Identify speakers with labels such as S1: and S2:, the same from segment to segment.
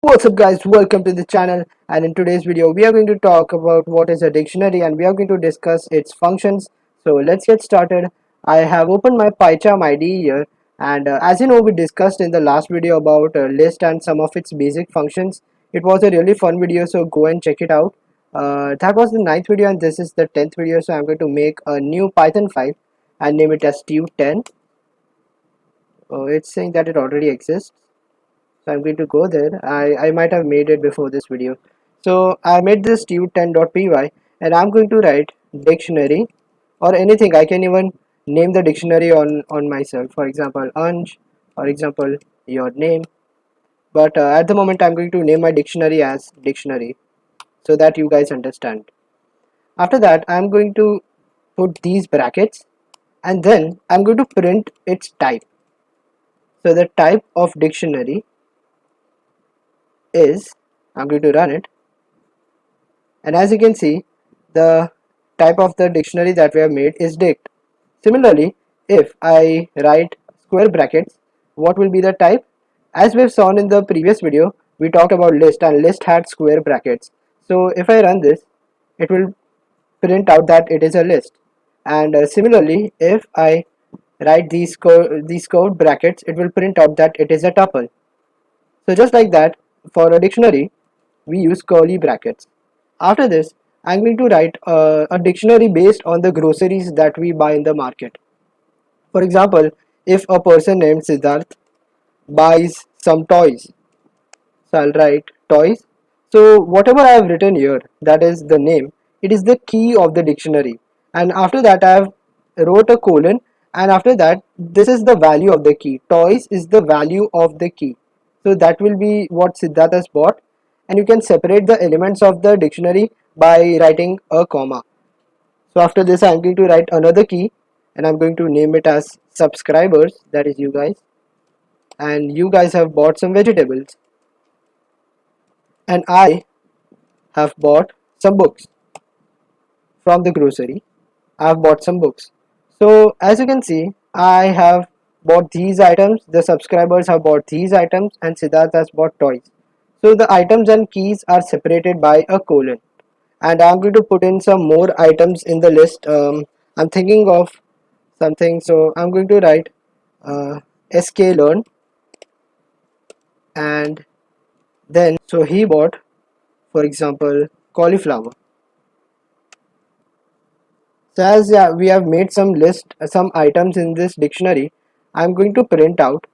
S1: What's up guys, welcome to the channel, and in today's video we are going to talk about what is a dictionary and we are going to discuss its functions. So let's get started. I have opened my PyCharm IDE here, and as you know, we discussed in the last video about list and some of its basic functions. It was a really fun video, so go and check it out. That was the ninth video and this is the 10th video, so I'm going to make a new Python file and name it as Stu10. It's saying that it already exists. So I'm going to go there. I might have made it before this video. So I made this stu10.py and I'm going to write dictionary or anything. I can even name the dictionary on myself. For example, Anj, for example, your name. But at the moment I'm going to name my dictionary as dictionary so that you guys understand. After that I'm going to put these brackets and then I'm going to print its type. So the type of dictionary is, I'm going to run it, and as you can see the type of the dictionary that we have made is dict. Similarly, if I write square brackets, what will be the type? As we have seen in the previous video, we talked about list and list had square brackets. So if I run this, it will print out that it is a list. And similarly, if I write these curved brackets, it will print out that it is a tuple. So just like that, for a dictionary, we use curly brackets. After this, I'm going to write a dictionary based on the groceries that we buy in the market. For example, if a person named Siddharth buys some toys, so I'll write toys. So whatever I have written here, that is the name, it is the key of the dictionary. And after that, I have wrote a colon, and after that, this is the value of the key. Toys is the value of the key. So that will be what Siddharth has bought, and you can separate the elements of the dictionary by writing a comma. So after this I'm going to write another key and I'm going to name it as subscribers, that is you guys, and you guys have bought some vegetables and I have bought some books from the grocery. I have bought some books. So as you can see, I have bought these items, the subscribers have bought these items, and Siddharth has bought toys. So the items and keys are separated by a colon. And I'm going to put in some more items in the list. I'm thinking of something, so I'm going to write sklearn, and then so he bought, for example, cauliflower. So as we have made some list, some items in this dictionary, I'm going to print out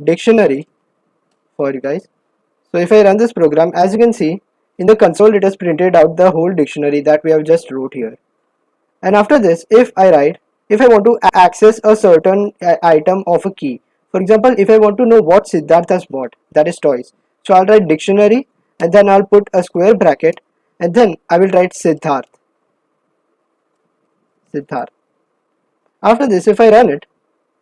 S1: dictionary for you guys. So if I run this program, as you can see in the console, it has printed out the whole dictionary that we have just wrote here. And after this, if I write, if I want to access a certain item of a key, for example, if I want to know what Siddharth has bought, that is toys, so I'll write dictionary and then I'll put a square bracket and then I will write Siddharth. After this, if I run it,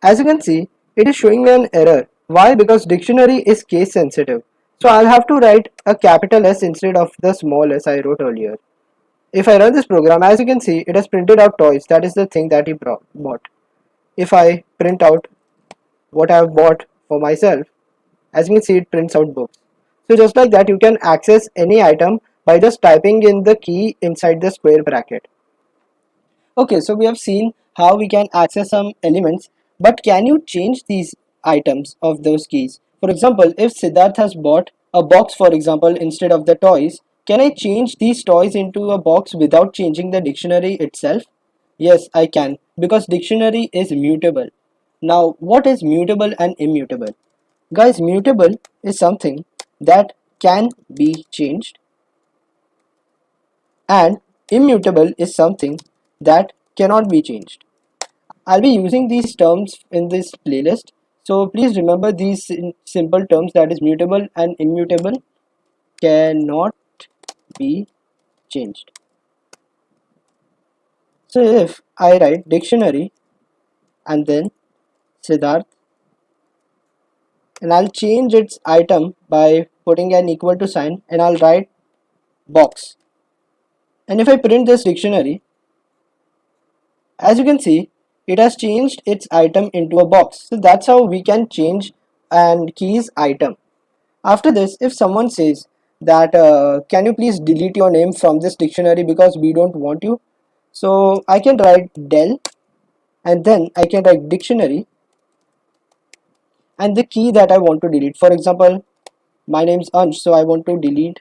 S1: as you can see, it is showing me an error. Why? Because dictionary is case sensitive. So I'll have to write a capital S instead of the small s I wrote earlier. If I run this program, as you can see, it has printed out toys. That is the thing that he bought. If I print out what I have bought for myself, as you can see, it prints out books. So just like that, you can access any item by just typing in the key inside the square bracket. Okay, so we have seen how we can access some elements, but can you change these items of those keys? For example, if Siddharth has bought a box, for example, instead of the toys, can I change these toys into a box without changing the dictionary itself? Yes, I can, because dictionary is mutable. Now, what is mutable and immutable? Guys, mutable is something that can be changed, and immutable is something that cannot be changed. I'll be using these terms in this playlist, so please remember these simple terms, that is mutable and immutable cannot be changed. So if I write dictionary and then Siddharth, and I'll change its item by putting an equal to sign and I'll write box. And if I print this dictionary, as you can see, it has changed its item into a box. So that's how we can change and keys item. After this, if someone says that can you please delete your name from this dictionary because we don't want you, so I can write del and then I can write dictionary and the key that I want to delete. For example, my name is Ansh, so I want to delete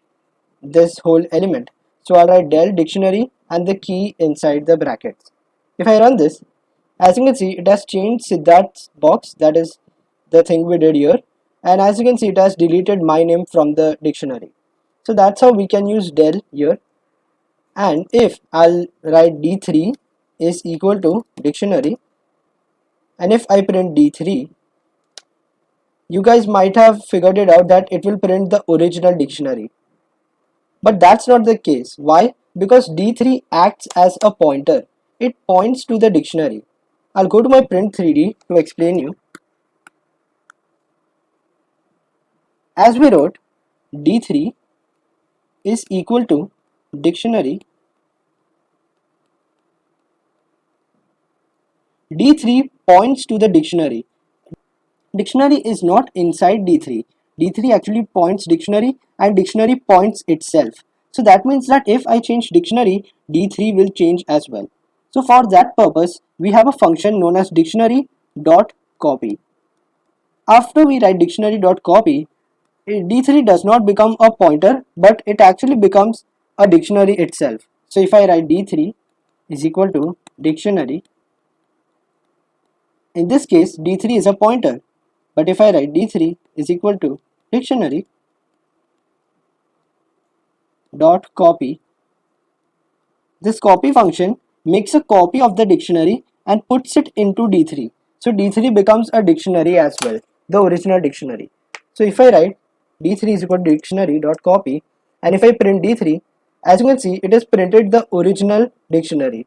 S1: this whole element. So I'll write del dictionary and the key inside the brackets. If I run this, as you can see, it has changed Siddharth's box, that is the thing we did here. And as you can see, it has deleted my name from the dictionary. So that's how we can use del here. And if I'll write d3 is equal to dictionary, and if I print d3, you guys might have figured it out that it will print the original dictionary. But that's not the case. Why? Because D3 acts as a pointer. It points to the dictionary. I'll go to my print 3D to explain you. As we wrote, D3 is equal to dictionary. D3 points to the dictionary. Dictionary is not inside D3. D3 actually points dictionary and dictionary points itself. So that means that if I change dictionary, D3 will change as well. So for that purpose, we have a function known as dictionary.copy. After we write dictionary.copy, D3 does not become a pointer, but it actually becomes a dictionary itself. So if I write D3 is equal to dictionary, in this case D3 is a pointer, but if I write D3 is equal to dictionary dot copy, this copy function makes a copy of the dictionary and puts it into D3. So D3 becomes a dictionary as well, the original dictionary. So if I write D3 is equal to dictionary dot copy, and if I print D3, as you can see, it has printed the original dictionary.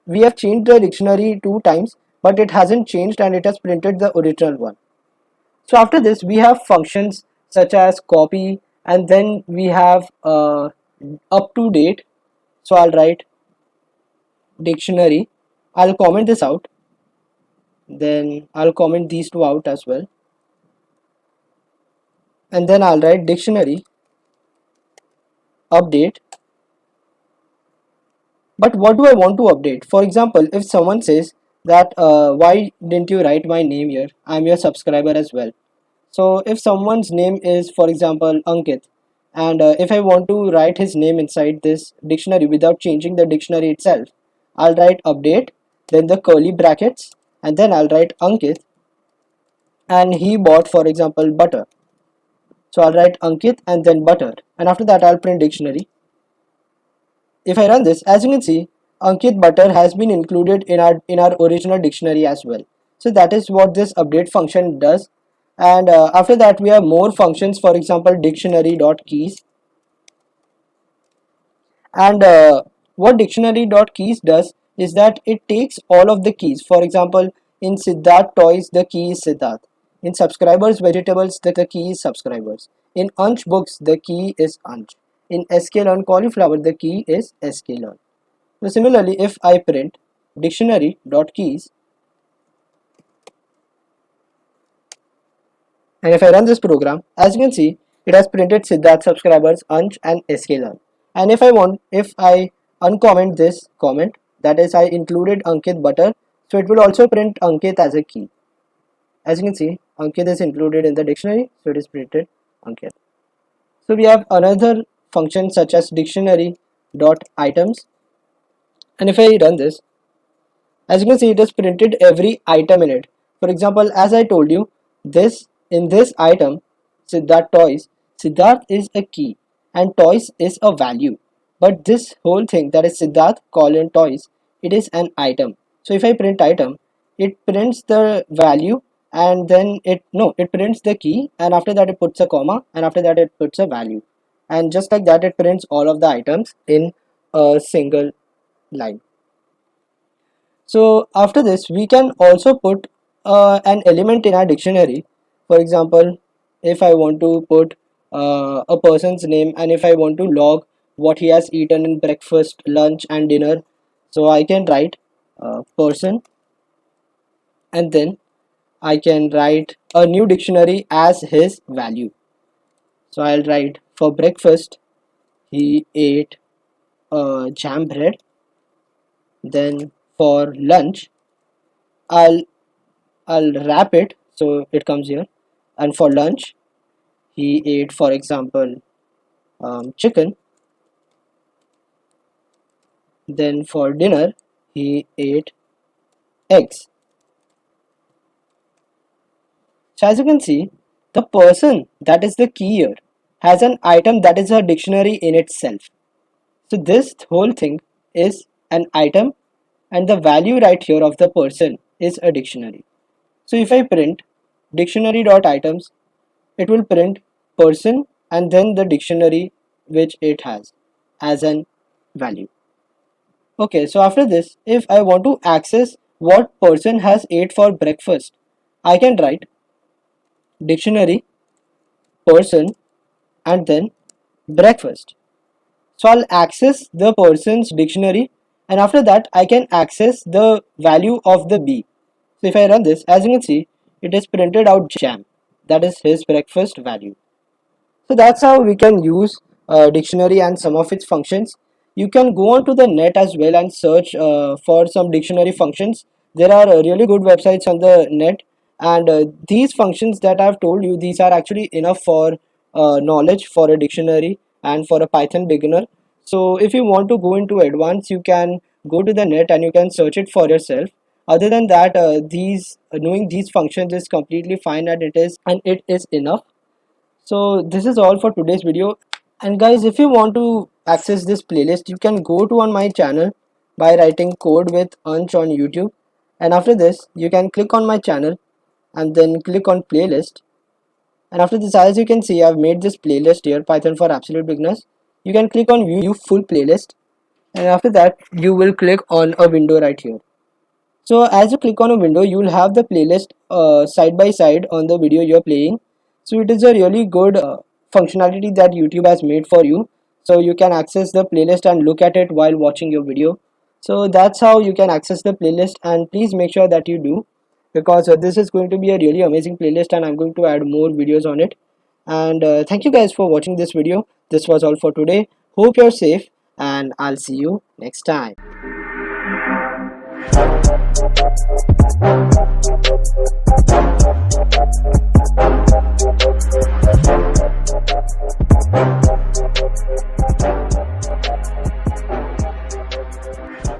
S1: We have changed the dictionary 2 times, but it hasn't changed and it has printed the original one. So after this, we have functions such as copy, and then we have up to date. So I'll write dictionary. I'll comment this out. Then I'll comment these two out as well. And then I'll write dictionary update. But what do I want to update? For example, if someone says that why didn't you write my name here? I'm your subscriber as well. So if someone's name is, for example, Ankit, and if I want to write his name inside this dictionary without changing the dictionary itself, I'll write update, then the curly brackets, and then I'll write Ankit, and he bought, for example, butter. So I'll write Ankit and then butter, and after that I'll print dictionary. If I run this, as you can see, Ankit butter has been included in our original dictionary as well. So that is what this update function does. And after that we have more functions, for example dictionary.keys. And what dictionary.keys does is that it takes all of the keys. For example, in Siddharth toys the key is Siddharth, in subscribers vegetables the key is subscribers, in Ansh books the key is Ansh, in sklearn cauliflower the key is sklearn. So similarly, if I print dictionary.keys, and if I run this program, as you can see, it has printed Siddharth subscribers, Ansh and sklearn. And if I uncomment this comment, that is I included Ankit butter, so it will also print Ankit as a key. As you can see, Ankit is included in the dictionary, so it is printed Ankit. So we have another function such as dictionary.items, and if I run this, as you can see, it has printed every item in it. For example, as I told you, this in this item, Siddharth toys, Siddharth is a key and toys is a value. But this whole thing, that is Siddharth colon toys, it is an item. So if I print item, it prints the value, and then it prints the key, and after that it puts a comma, and after that it puts a value. And just like that, it prints all of the items in a single line. So after this, we can also put an element in our dictionary. For example, if I want to put a person's name, and if I want to log what he has eaten in breakfast, lunch and dinner, so I can write person, and then I can write a new dictionary as his value. So I'll write for breakfast he ate jam bread. Then for lunch I'll I'll wrap it so it comes here. And for lunch he ate, for example, chicken. Then for dinner he ate eggs. So as you can see, the person that is the key here has an item that is a dictionary in itself. So this whole thing is an item, and the value right here of the person is a dictionary. So if I print dictionary dot items, it will print person and then the dictionary which it has as an value. Okay, so after this, if I want to access what person has ate for breakfast, I can write dictionary person and then breakfast. So I'll access the person's dictionary, and after that I can access the value of the B. So if I run this, as you can see, it is printed out jam. That is his breakfast value. So that's how we can use dictionary and some of its functions. You can go onto the net as well and search for some dictionary functions. There are really good websites on the net, and these functions that I've told you, these are actually enough for knowledge for a dictionary and for a Python beginner. So if you want to go into advanced, you can go to the net and you can search it for yourself. Other than that, these knowing these functions is completely fine, and it is enough. So this is all for today's video. And guys, if you want to access this playlist, you can go to on my channel by writing code with Ansh on YouTube. And after this, you can click on my channel and then click on playlist. And after this, as you can see, I've made this playlist here, Python for Absolute Beginners. You can click on view full playlist, and after that you will click on a window right here. So as you click on a window, you will have the playlist side by side on the video you're playing. So it is a really good functionality that YouTube has made for you. So you can access the playlist and look at it while watching your video. So that's how you can access the playlist, and please make sure that you do, because this is going to be a really amazing playlist and I'm going to add more videos on it. And thank you guys for watching this video. This was all for today. Hope you're safe, and I'll see you next time.